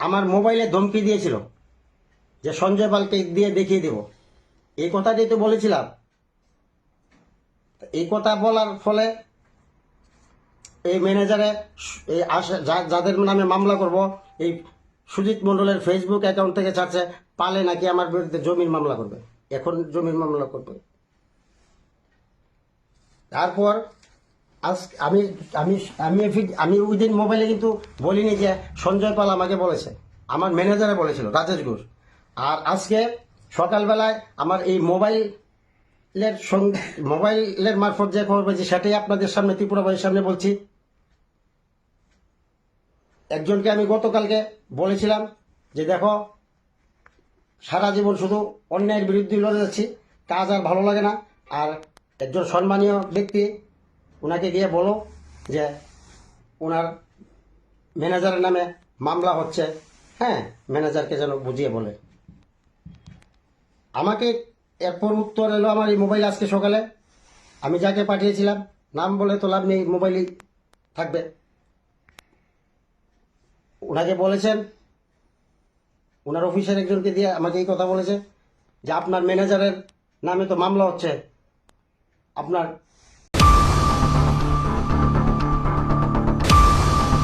আমার মোবাইলে ধমকি দিয়েছিল যে সঞ্জয় পালকে দিয়ে দেখিয়ে দেব। এই কথাটাই তো বলেছিলাম। এই কথা বলার ফলে এই ম্যানেজারে এই যাদের নামে মামলা করব, এই সুজিত মণ্ডলের ফেসবুক অ্যাকাউন্ট থেকে ছাড়ছে পালে নাকি আমার বিরুদ্ধে জমির মামলা করবে। এখন জমির মামলা করবে। তারপর আজ আমি আমি আমি আমি ওই দিন মোবাইলে কিন্তু বলিনি যে সঞ্জয় পাল আমাকে বলেছে, আমার ম্যানেজারে বলেছিল রাজেশ ঘোষ। আর আজকে সকালবেলায় আমার এই মোবাইলের মারফত যে খবর পেয়েছি সেটাই আপনাদের সামনে, ত্রিপুরাবাসীর সামনে বলছি। একজনকে আমি গতকালকে বলেছিলাম যে দেখো, সারা জীবন শুধু অন্যায়ের বিরুদ্ধে লড়ে যাচ্ছি, কাজ আর ভালো লাগে না। আর একজন সম্মানীয় ব্যক্তি, ওনাকে গিয়ে বলো যে ওনার ম্যানেজারের নামে মামলা হচ্ছে, হ্যাঁ, ম্যানেজারকে যেন বুঝিয়ে বলে। আমাকে এরপর উত্তর এলো আমার এই মোবাইল আজকে সকালে। আমি যাকে পাঠিয়েছিলাম, নাম বলে তো লাভ নেই, মোবাইলই থাকবে। ওনাকে বলেছেন, ওনার অফিসের একজনকে দিয়ে আমাকে এই কথা বলেছে যে আপনার ম্যানেজারের নামে তো মামলা হচ্ছে, আপনার